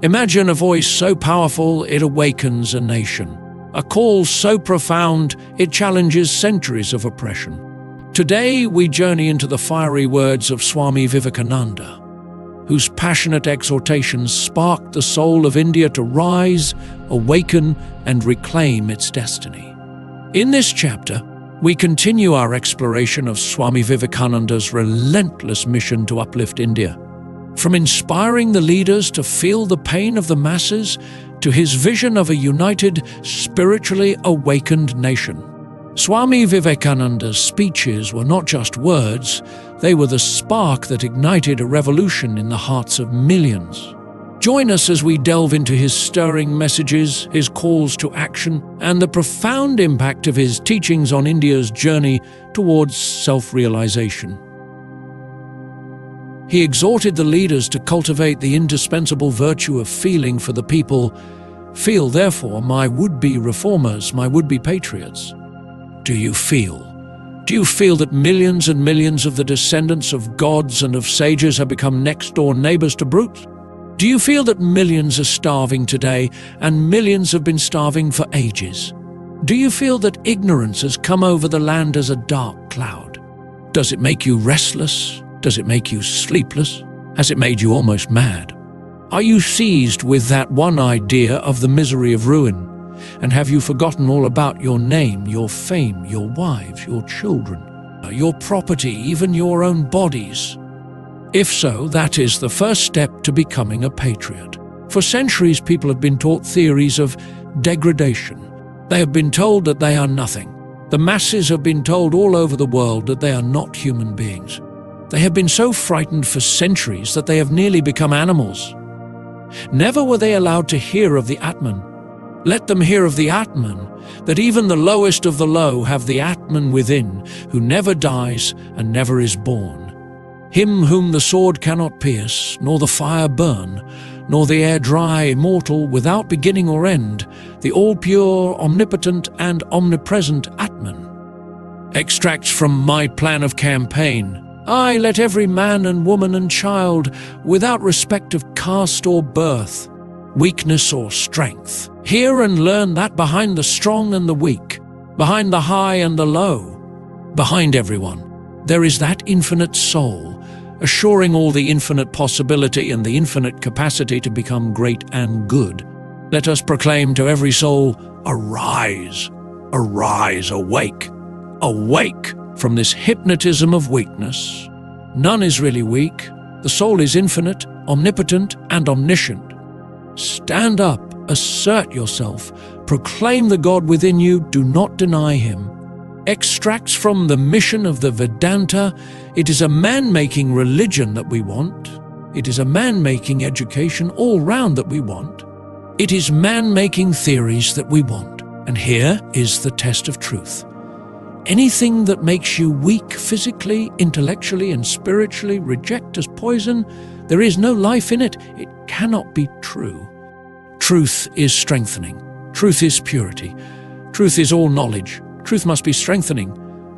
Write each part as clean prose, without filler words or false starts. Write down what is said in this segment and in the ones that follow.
Imagine a voice so powerful it awakens a nation, a call so profound it challenges centuries of oppression. Today we journey into the fiery words of Swami Vivekananda, whose passionate exhortations sparked the soul of India to rise, awaken, and reclaim its destiny. In this chapter, we continue our exploration of Swami Vivekananda's relentless mission to uplift India. From inspiring the leaders to feel the pain of the masses, to his vision of a united, spiritually awakened nation. Swami Vivekananda's speeches were not just words, they were the spark that ignited a revolution in the hearts of millions. Join us as we delve into his stirring messages, his calls to action, and the profound impact of his teachings on India's journey towards self-realization. He exhorted the leaders to cultivate the indispensable virtue of feeling for the people. Feel, therefore, my would-be reformers, my would-be patriots. Do you feel? Do you feel that millions and millions of the descendants of gods and of sages have become next-door neighbors to brutes? Do you feel that millions are starving today and millions have been starving for ages? Do you feel that ignorance has come over the land as a dark cloud? Does it make you restless? Does it make you sleepless? Has it made you almost mad? Are you seized with that one idea of the misery of ruin? And have you forgotten all about your name, your fame, your wives, your children, your property, even your own bodies? If so, that is the first step to becoming a patriot. For centuries, people have been taught theories of degradation. They have been told that they are nothing. The masses have been told all over the world that they are not human beings. They have been so frightened for centuries that they have nearly become animals. Never were they allowed to hear of the Atman. Let them hear of the Atman, that even the lowest of the low have the Atman within, who never dies and never is born. Him whom the sword cannot pierce, nor the fire burn, nor the air dry, immortal, without beginning or end, the all-pure, omnipotent, and omnipresent Atman. Extracts from my plan of campaign. I let every man and woman and child, without respect of caste or birth, weakness or strength, hear and learn that behind the strong and the weak, behind the high and the low, behind everyone, there is that infinite soul, assuring all the infinite possibility and the infinite capacity to become great and good. Let us proclaim to every soul, arise, arise, awake, awake from this hypnotism of weakness. None is really weak. The soul is infinite, omnipotent, and omniscient. Stand up, assert yourself, proclaim the God within you, do not deny him. Extracts from the mission of the Vedanta. It is a man-making religion that we want. It is a man-making education all round that we want. It is man-making theories that we want. And here is the test of truth. Anything that makes you weak physically, intellectually, and spiritually, reject as poison. There is no life in it. It cannot be true. Truth is strengthening. Truth is purity. Truth is all knowledge. Truth must be strengthening,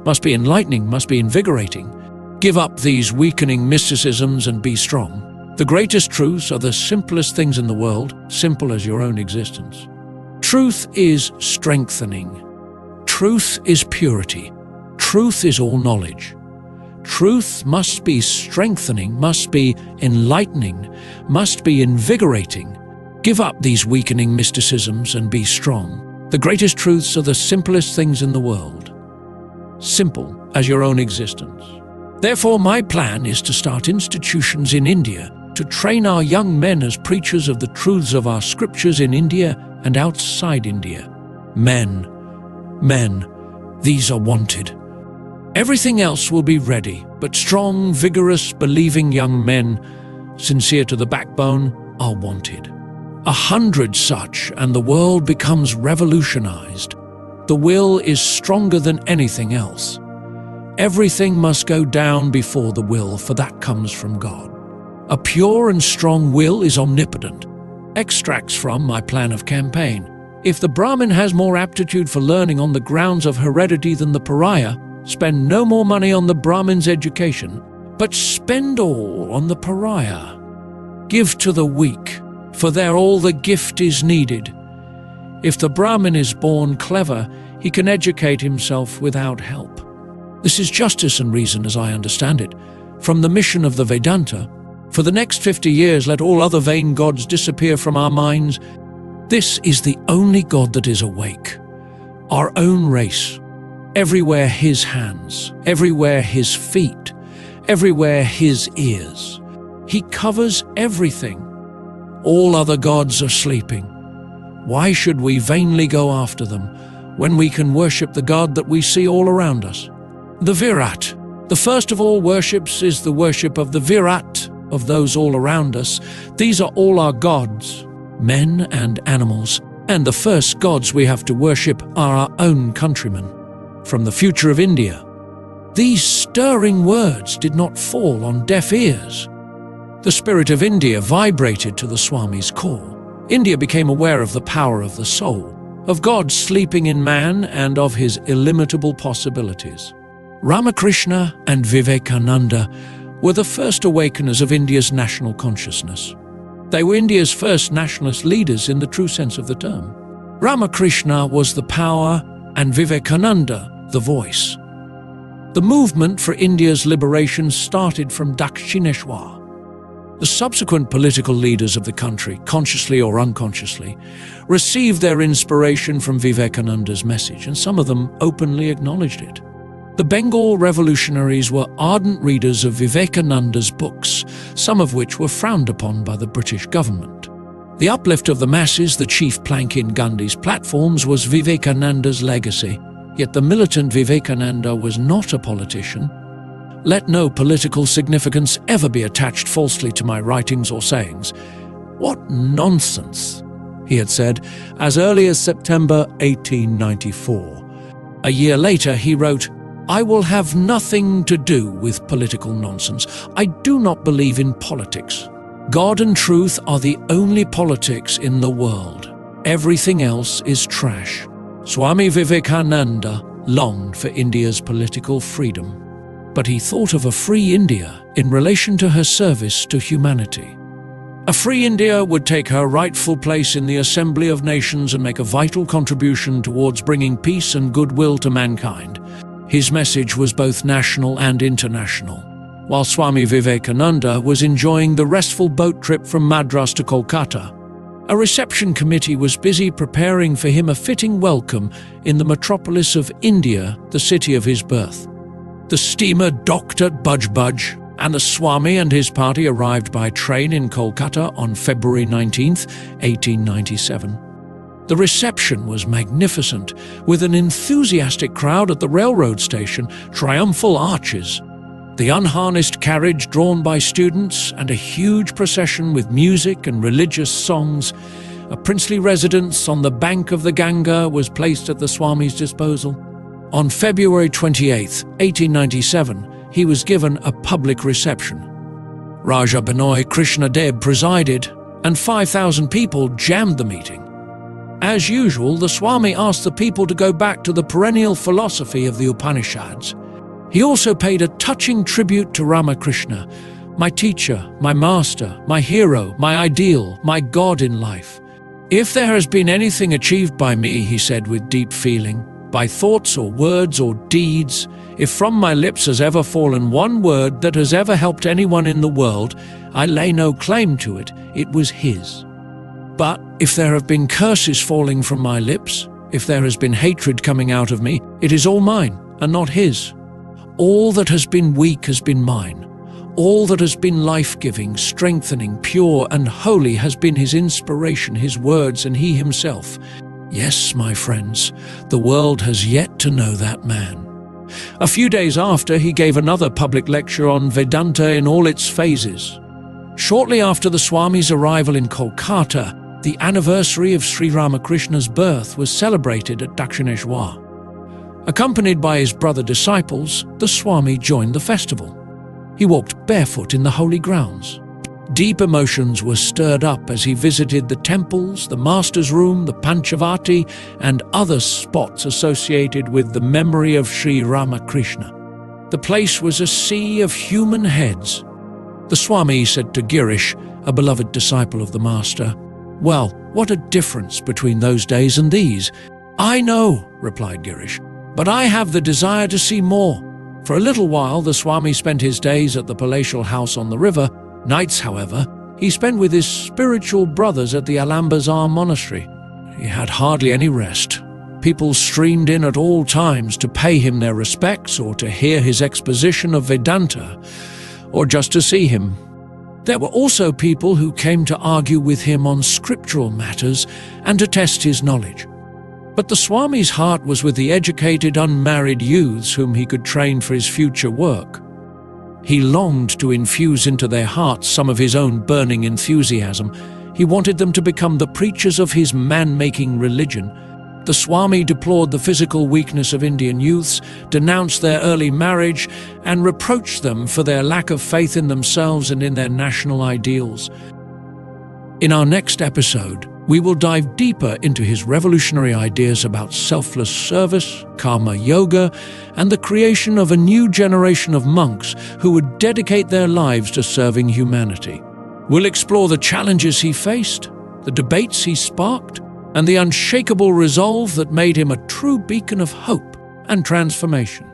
must be enlightening, must be invigorating. Give up these weakening mysticisms and be strong. The greatest truths are the simplest things in the world, simple as your own existence. Truth is strengthening. Truth is purity. Truth is all knowledge. Truth must be strengthening, must be enlightening, must be invigorating. Give up these weakening mysticisms and be strong. The greatest truths are the simplest things in the world, simple as your own existence. Therefore, my plan is to start institutions in India to train our young men as preachers of the truths of our scriptures in India and outside India. Men, these are wanted. Everything else will be ready, but strong, vigorous, believing young men, sincere to the backbone, are wanted. 100 such, and the world becomes revolutionized. The will is stronger than anything else. Everything must go down before the will, for that comes from God. A pure and strong will is omnipotent. Extracts from my plan of campaign. If the Brahmin has more aptitude for learning on the grounds of heredity than the pariah, spend no more money on the Brahmin's education, but spend all on the pariah. Give to the weak. for there all the gift is needed. If the Brahmin is born clever, he can educate himself without help. This is justice and reason as I understand it, from the mission of the Vedanta. For the next 50 years, let all other vain gods disappear from our minds. This is the only God that is awake, our own race. Everywhere his hands, everywhere his feet, everywhere his ears. He covers everything. All other gods are sleeping. Why should we vainly go after them when we can worship the God that we see all around us? The Virat. The first of all worships is the worship of the Virat, of those all around us. These are all our gods, men and animals, and the first gods we have to worship are our own countrymen, from the future of India. These stirring words did not fall on deaf ears. The spirit of India vibrated to the Swami's core. India became aware of the power of the soul, of God sleeping in man, and of his illimitable possibilities. Ramakrishna and Vivekananda were the first awakeners of India's national consciousness. They were India's first nationalist leaders in the true sense of the term. Ramakrishna was the power and Vivekananda the voice. The movement for India's liberation started from Dakshineshwar. The subsequent political leaders of the country, consciously or unconsciously, received their inspiration from Vivekananda's message, and some of them openly acknowledged it. The Bengal revolutionaries were ardent readers of Vivekananda's books, some of which were frowned upon by the British government. The uplift of the masses, the chief plank in Gandhi's platforms, was Vivekananda's legacy. Yet the militant Vivekananda was not a politician. Let no political significance ever be attached falsely to my writings or sayings. What nonsense, he had said as early as September 1894. A year later he wrote, "I will have nothing to do with political nonsense. I do not believe in politics. God and truth are the only politics in the world. Everything else is trash." Swami Vivekananda longed for India's political freedom, but he thought of a free India in relation to her service to humanity. A free India would take her rightful place in the Assembly of Nations and make a vital contribution towards bringing peace and goodwill to mankind. His message was both national and international. While Swami Vivekananda was enjoying the restful boat trip from Madras to Kolkata, a reception committee was busy preparing for him a fitting welcome in the metropolis of India, the city of his birth. The steamer docked at Budge, and the Swami and his party arrived by train in Kolkata on February 19, 1897. The reception was magnificent, with an enthusiastic crowd at the railroad station, triumphal arches, the unharnessed carriage drawn by students, and a huge procession with music and religious songs. A princely residence on the bank of the Ganga was placed at the Swami's disposal. On February 28, 1897, he was given a public reception. Raja Binoy Krishnadeb presided, and 5,000 people jammed the meeting. As usual, the Swami asked the people to go back to the perennial philosophy of the Upanishads. He also paid a touching tribute to Ramakrishna, my teacher, my master, my hero, my ideal, my God in life. "If there has been anything achieved by me," he said with deep feeling, "by thoughts or words or deeds, if from my lips has ever fallen one word that has ever helped anyone in the world, I lay no claim to it, it was his. But if there have been curses falling from my lips, if there has been hatred coming out of me, it is all mine and not his. All that has been weak has been mine. All that has been life-giving, strengthening, pure and holy has been his inspiration, his words, and he himself. Yes, my friends, the world has yet to know that man." A few days after, he gave another public lecture on Vedanta in all its phases. Shortly after the Swami's arrival in Kolkata, the anniversary of Sri Ramakrishna's birth was celebrated at Dakshineshwar. Accompanied by his brother disciples, the Swami joined the festival. He walked barefoot in the holy grounds. Deep emotions were stirred up as he visited the temples, the master's room, the Panchavati, and other spots associated with the memory of Sri Ramakrishna. The place was a sea of human heads. The Swami said to Girish, a beloved disciple of the master, Well, what a difference between those days and these. I know, replied Girish, but I have the desire to see more. For a little while, the Swami spent his days at the palatial house on the river. Nights, however, he spent with his spiritual brothers at the Alambazar monastery. He had hardly any rest. People streamed in at all times to pay him their respects or to hear his exposition of Vedanta, or just to see him. There were also people who came to argue with him on scriptural matters and to test his knowledge. But the Swami's heart was with the educated, unmarried youths whom he could train for his future work. He longed to infuse into their hearts some of his own burning enthusiasm. He wanted them to become the preachers of his man-making religion. The Swami deplored the physical weakness of Indian youths, denounced their early marriage, and reproached them for their lack of faith in themselves and in their national ideals. In our next episode, we will dive deeper into his revolutionary ideas about selfless service, karma yoga, and the creation of a new generation of monks who would dedicate their lives to serving humanity. We'll explore the challenges he faced, the debates he sparked, and the unshakable resolve that made him a true beacon of hope and transformation.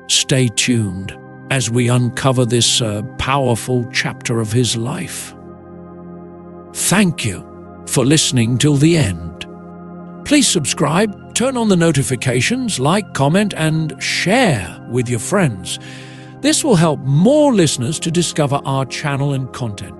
Stay tuned as we uncover this powerful chapter of his life. Thank you for listening till the end. Please subscribe, turn on the notifications, like, comment, and share with your friends. This will help more listeners to discover our channel and content.